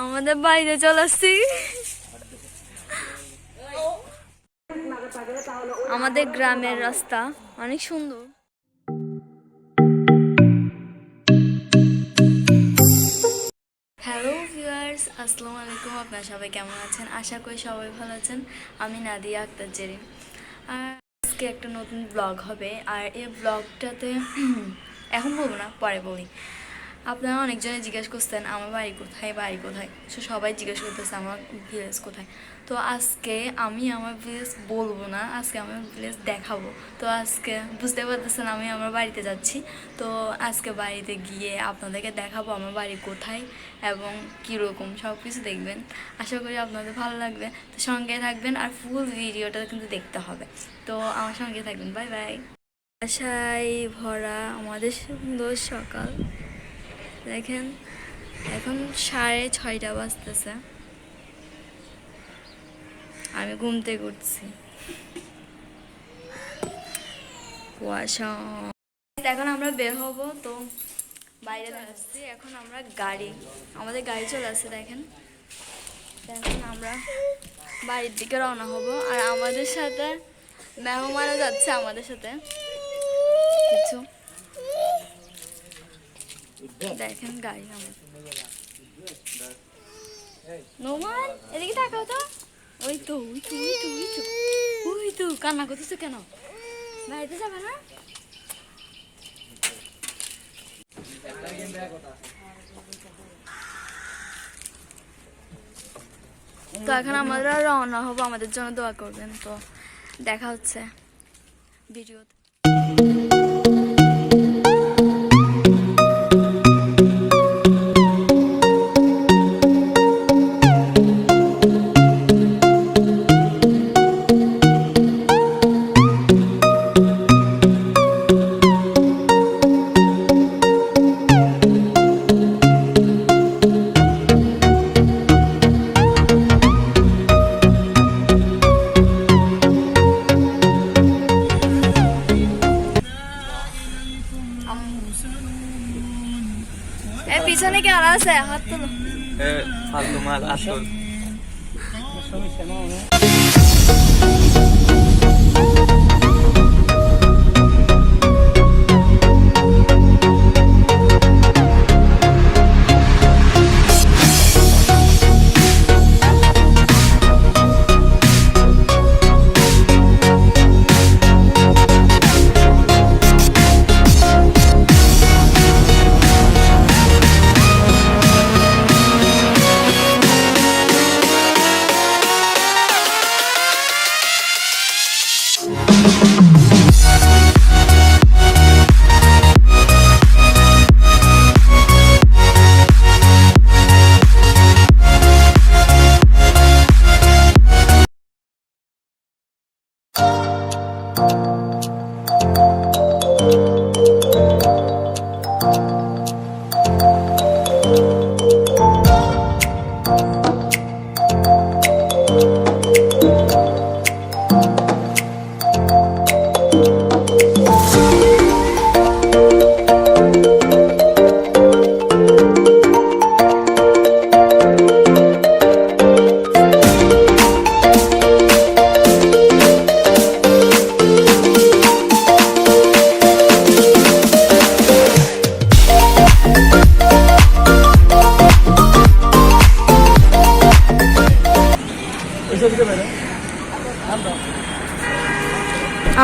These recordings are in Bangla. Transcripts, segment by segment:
আমাদের বাইরে চলে আসছি। আমাদের গ্রামের রাস্তা অনেক সুন্দর। হ্যালো ভিউয়ার্স, আসসালামু আলাইকুম। আপনারা সবাই কেমন আছেন? আশা করি সবাই ভালো আছেন। আমি নাদিয়া আক্তার জেরিন। আর আজকে একটা নতুন ব্লগ হবে। আর এই ব্লগটাতে এখন বলবো না, পরে বলি। আপনারা অনেকজনে জিজ্ঞেস করতেন আমার বাড়ি কোথায়। সো সবাই জিজ্ঞেস করতেছে আমার ভিলেজ কোথায়। তো আজকে আমি আমার ভিলেজ বলবো না, আজকে আমার ভিলেজ দেখাবো। তো আজকে বুঝতে পারতেছেন আমি আমার বাড়িতে যাচ্ছি। তো আজকে বাড়িতে গিয়ে আপনাদেরকে দেখাবো আমার বাড়ি কোথায় এবং কীরকম, সব কিছু দেখবেন। আশা করি আপনাদের ভালো লাগবে। তো সঙ্গে থাকবেন আর ফুল ভিডিওটা কিন্তু দেখতে হবে। তো আমার সঙ্গে থাকবেন। Bye bye. আশায় ভরা আমাদের সুন্দর সকাল। দেখেন এখন 6:30 বাজতেছে, আমি ঘুম থেকে উঠছি। কুয়াশা। এখন আমরা বের হব, তো বাইরে আসছি। এখন আমরা আমাদের গাড়ি চলে আসছে। দেখেন এখন আমরা বাড়ির দিকে রওনা হব। আর আমাদের সাথে মেহমানও যাচ্ছে আমাদের সাথে কিছু। দেখেন গাড়ি নোমান, এদিকে তাকাও তো। ওই তো কান্না করতেছো কেন? বাড়িতে যাবে না? তো এখন আমরা রওনা হবো, আমাদের জন্য দোয়া করবেন। তো দেখা হচ্ছে ভিডিওতে। পিছনে কে আর আছে? হাত তোলো। ফালতু মাল আসল।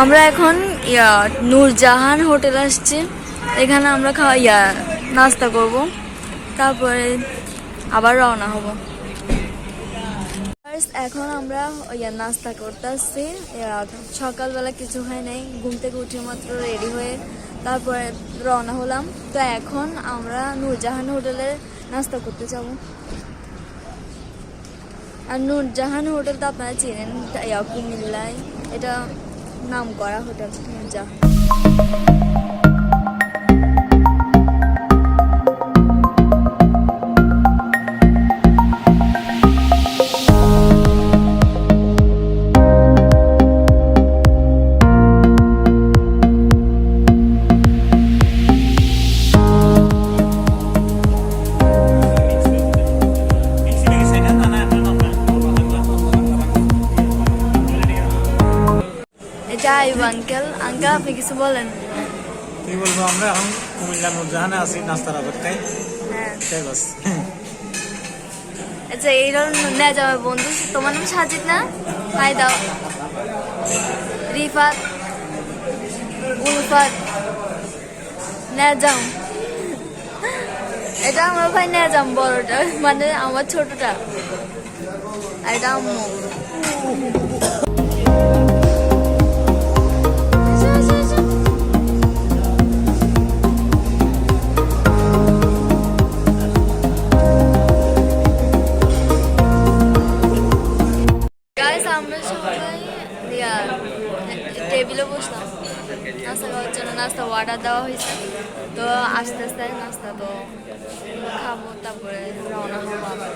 আমরা এখন নূরজাহান হোটেল আসছি। এখানে আমরা নাস্তা করব, তারপরে আবার রওনা হব। এখন আমরা নাস্তা করতে আসছি। সকালবেলা কিছু হয় নাই, ঘুম থেকে উঠে মাত্র রেডি হয়ে তারপরে রওনা হলাম। তো এখন আমরা নূরজাহান হোটেলে নাস্তা করতে যাব। আর নূরজাহান হোটেল তো আপনারা চেনেন, কুমিল্লায় এটা নাম করা হোটেল নূরজাহান। আঙ্কেল। আঙ্কেল আপনি কিছু বলেন। কি বলবো, আমরা এখন কুমিল্লা নুরজাহানে আছি নাস্তার অপেক্ষায়। হ্যাঁ তাই বাস। আচ্ছা এইরকম না যাবে বন্ধু, তোমার নাম সাজিদ না? হাই দাও। রিফাত, উলফাত, নেজাম। এটা আমার ভাই নেজাম বড়টা, মানে আমার ছোটটা। আর এটা আম্মু। আমরা সবাই টেবিলে বসলাম নাস্তা খাওয়ার জন্য। নাস্তা অর্ডার দেওয়া হয়েছে, তো আস্তে আস্তে নাস্তা তো খাবো, তারপরে রওনা হবো আবার।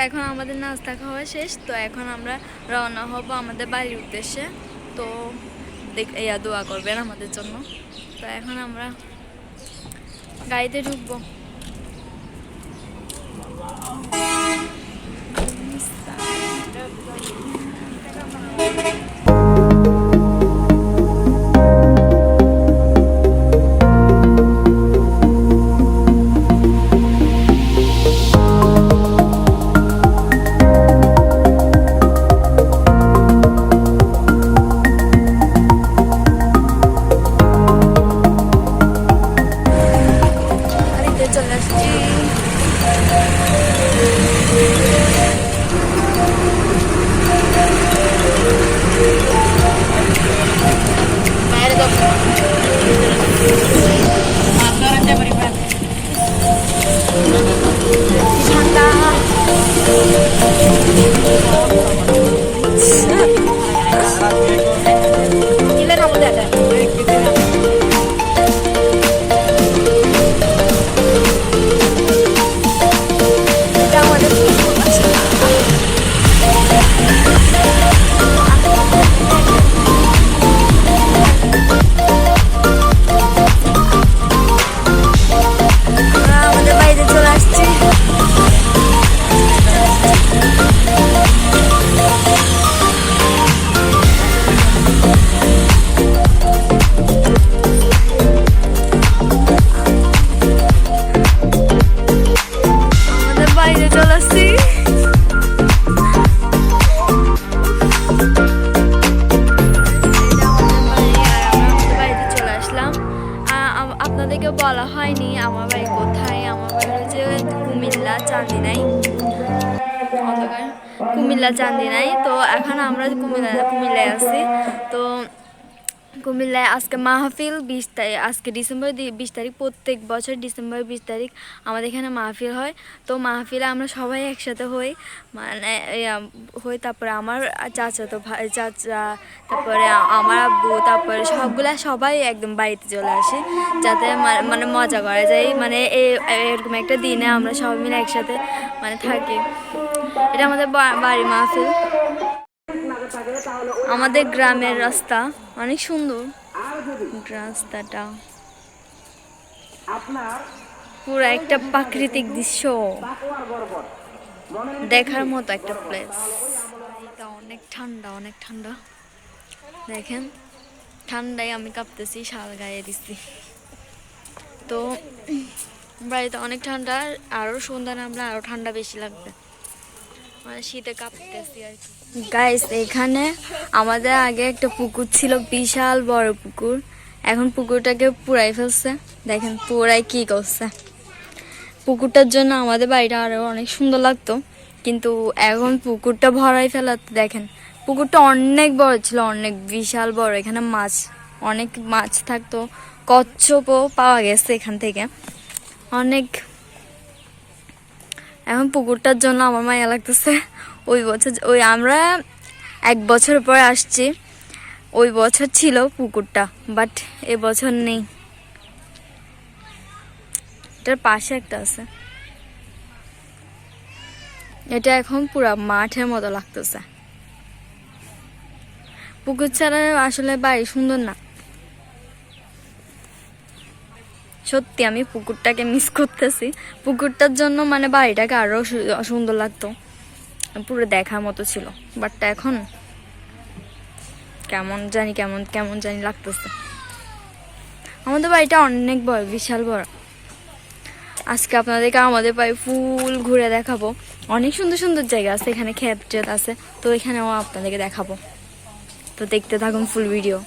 এখন আমাদের নাস্তা খাওয়া শেষ, তো এখন আমরা রওনা হব আমাদের বাড়ির উদ্দেশ্যে। তো দোয়া করবেন আমাদের জন্য। তো এখন আমরা গাড়িতে ঢুকবো। আপনাদেরকে বলা হয়নি আমার বাড়ি কোথায়। আমার বাড়ি হচ্ছে কুমিল্লা চান্দিনাই, কুমিল্লা চান্দিনাই। তো এখন আমরা কুমিল্লায় আছি। তো কুমিল্লায় আজকে মাহফিল 20 তারিখ, আজকে ডিসেম্বর 20 তারিখ। প্রত্যেক বছর ডিসেম্বর 20 তারিখ আমাদের এখানে মাহফিল হয়। তো মাহফিলে আমরা সবাই একসাথে হই, মানে তারপরে আমার চাচা, তো ভাই চাচা, তারপরে আমার আব্বু, তারপরে সবাই একদম বাড়িতে চলে আসি, যাতে মানে মজা করা যায়। মানে এরকম একটা দিনে আমরা সবাই মিলে একসাথে মানে থাকি। এটা আমাদের বাড়ি মাহফিল। আমাদের গ্রামের রাস্তা অনেক সুন্দর, রাস্তাটা পুরো একটা প্রাকৃতিক দৃশ্য দেখার মতো একটা প্লেস। এটা অনেক ঠান্ডা, অনেক ঠান্ডা। দেখেন ঠান্ডায় আমি কাঁপতেছি, শাল গায়ে দিচ্ছি। তো বাড়িতে অনেক ঠান্ডা, আরও সন্ধ্যা নামলে আরও ঠান্ডা বেশি লাগবে, মানে শীতে কাঁপতেছি আর কি। গাইস, এখানে আমাদের আগে একটা পুকুর ছিল, বিশাল বড় পুকুর। এখন পুকুরটাকে পুরাই ফেলছে। দেখেন পুরাই কি করছে। পুকুরটার জন্য আমাদের বাড়িটা আরো অনেক সুন্দর লাগতো, কিন্তু এখন পুকুরটা ভরাই ফেলাতে দেখেন পুকুরটা অনেক বড় ছিল, অনেক বিশাল বড়। এখানে অনেক মাছ থাকতো, কচ্ছপও পাওয়া গেছে এখান থেকে অনেক। এখন পুকুরটার জন্য আমার মায়া লাগতেছে। আমরা 1 বছর পর আসছি, ওই বছর ছিল পুকুরটা, বাট এবছর নেই। এটার পাশে একটা আছে। এটা এখন পুরা মাঠের মতো লাগতেছে। পুকুর ছাড়া আসলে বাড়ি সুন্দর না। সত্যি আমি পুকুরটাকে মিস করতেছি। পুকুরটার জন্য মানে বাড়িটাকে আরো সুন্দর লাগতো, পুরো দেখার মতো ছিল। বাট এখন কেমন জানি লাগতেছে। আমাদের বাড়িটা অনেক বড়, বিশাল বড়। আজকে আপনাদেরকে আমাদের বাড়ি ফুল ঘুরে দেখাবো। অনেক সুন্দর সুন্দর জায়গা আছে এখানে, ক্ষেত টেত আছে, তো এখানেও আপনাদেরকে দেখাবো। তো দেখতে থাকুন ফুল ভিডিও।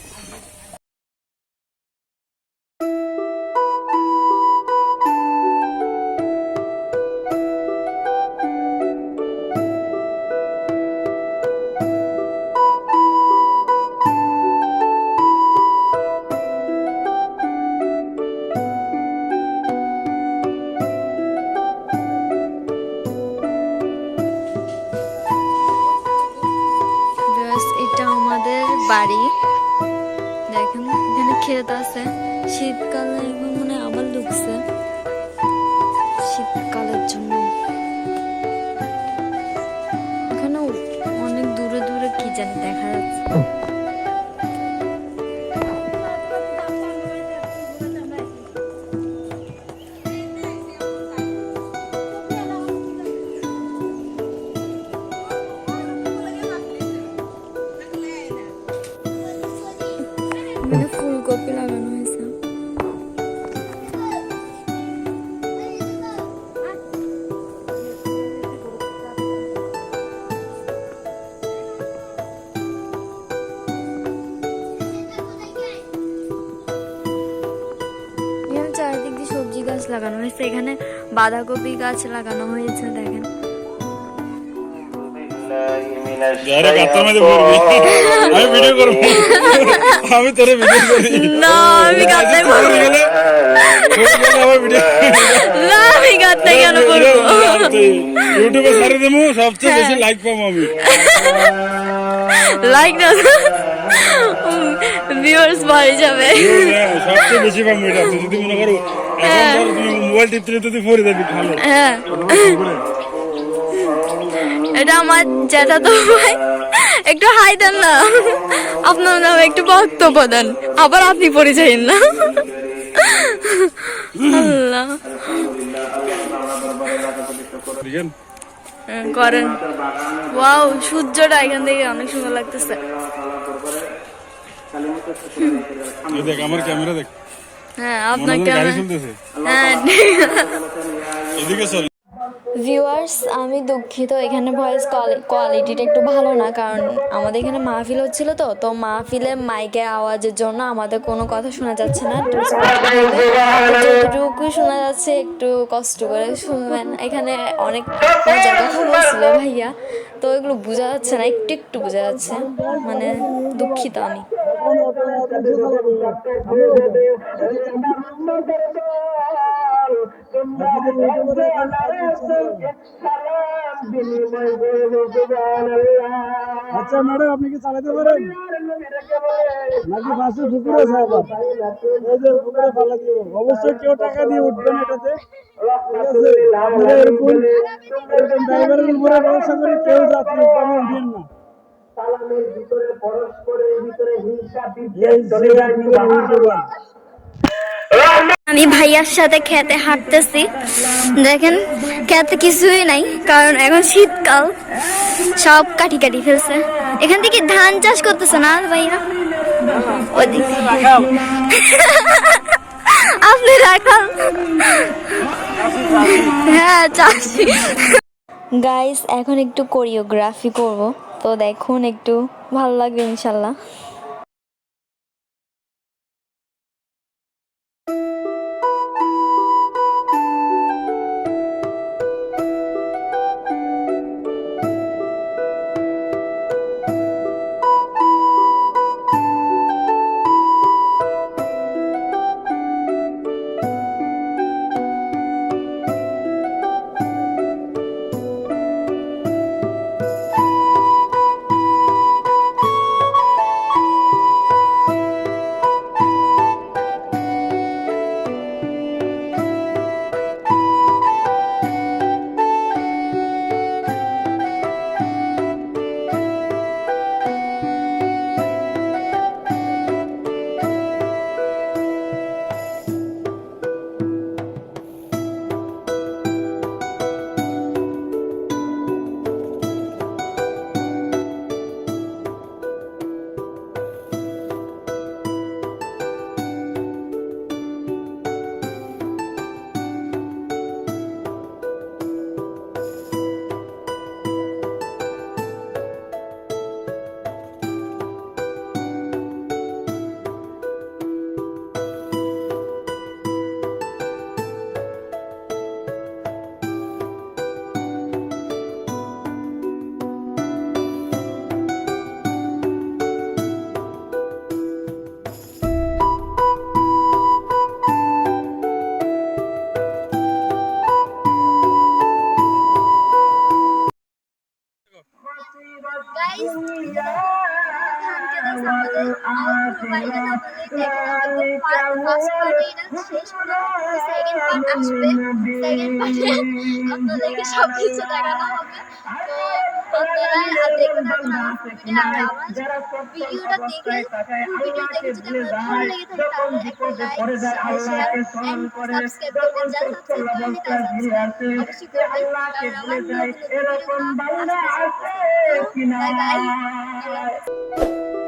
এটা আমাদের বাড়ি, দেখেন এখানে ক্ষেত আছে। শীতকালে এখন মানে আবার ঢুকছে, শীতকালের জন্য। এখানে অনেক দূরে দূরে কি জানি দেখা যাচ্ছে। এখানে ফুলকপি লাগানো হয়েছে। এখানে চারিদিক দিয়ে সবজি গাছ লাগানো হয়েছে। এখানে বাঁধাকপি গাছ লাগানো হয়েছে, দেখেন। আমি ভিডিও করবো, আমি তোরে ভিডিও করি না, আমি গাতে না, আমি গাতে কেন করবো? ইউটিউবে ছাড়ে দেবো, সবচেয়ে বেশি লাইক পাবো আমি। লাইক না, ভিউয়ার্স বাড়ে যাবে। সবচেয়ে বেশি পাবো এটা। যদি মনে করো এখন ধর তুমি মোবাইল টিপতে টিপতে পড়ে যাবি ভালো। হ্যাঁ, এটা আমার জ্যাঠা তো ভাই, একটু হাই দেন না। আপনার নামে একটু বক্তব্য দেন, আবার আপনি পরিচয় না। আল্লাহ করেন। ওয়াও, সূর্যটা এখান থেকে অনেক সুন্দর লাগতেছে। দেখ আমার ক্যামেরা দেখ। হ্যাঁ, আপনার ক্যামেরা। হ্যাঁ, এদিকে চল। ভিউয়ার্স, আমি দুঃখিত, এখানে ভয়েস কোয়ালিটিটা একটু ভালো না, কারণ আমাদের এখানে মাহফিল হচ্ছিল। তো মাহফিলের মাইকের আওয়াজের জন্য আমাদের কোনো কথা শোনা যাচ্ছে না। যতটুকু শোনা যাচ্ছে একটু কষ্ট করে শুনবেন। এখানে অনেক মজার কথা বলছিল ভাইয়া, তো এগুলো বোঝা যাচ্ছে না, একটু একটু বোঝা যাচ্ছে। মানে দুঃখিত আমি। আচ্ছা ম্যাডাম, আপনি কি চালাতে পারেন নাকি পাশে পুকুর আছে? আবার এই যে পুকুরে ফালা দিব, অবশ্যই কেউ টাকা দিয়ে উঠবেন এটাতে, ঠিক আছে? আপনারা এরকম ড্রাইভারের উপরে ভরসা করে কেউ যাত্রী পাবে উঠবেন না। আমি ভাইয়ার সাথে খেতে হাঁটতেছি, দেখেন খেতে কিছুই নাই, কারণ এখন শীতকাল, সব কাটি কাটি ফেলছে। এখান থেকে ধান চাষ করতেছে না ভাইয়া, আপনি রাখাল? হ্যাঁ, চাষি। গাইস, এখন একটু কোরিওগ্রাফি করব, তো দেখুন, একটু ভালো লাগবে ইনশাল্লাহ। এটা তো আপনাদের দেখেন হয়তো ফার্স্ট পার্টে এটা শেষ হলো, সেকেন্ড পার্ট আসবে, সেকেন্ড পার্টে আপনাদেরকে সব কিছু দেখানো হবে। তো আপনারা দেখতে থাকুন আমার ফুল ভিডিও। আর আমার ভিডিওটা দেখে ফুল ভিডিও দেখে যদি আপনাদের ভালো লেগে থাকে তাহলে একটা লাইক শেয়ার এন্ড সাবস্ক্রাইব করবেন। যারা সাবস্ক্রাইব করেনি তারা সাবস্ক্রাইব অবশ্যই করবেন, কারণ আমার নতুন নতুন ভিডিওগুলো আসতেছে। তো বাই বাই, আল্লাহ হাফেজ।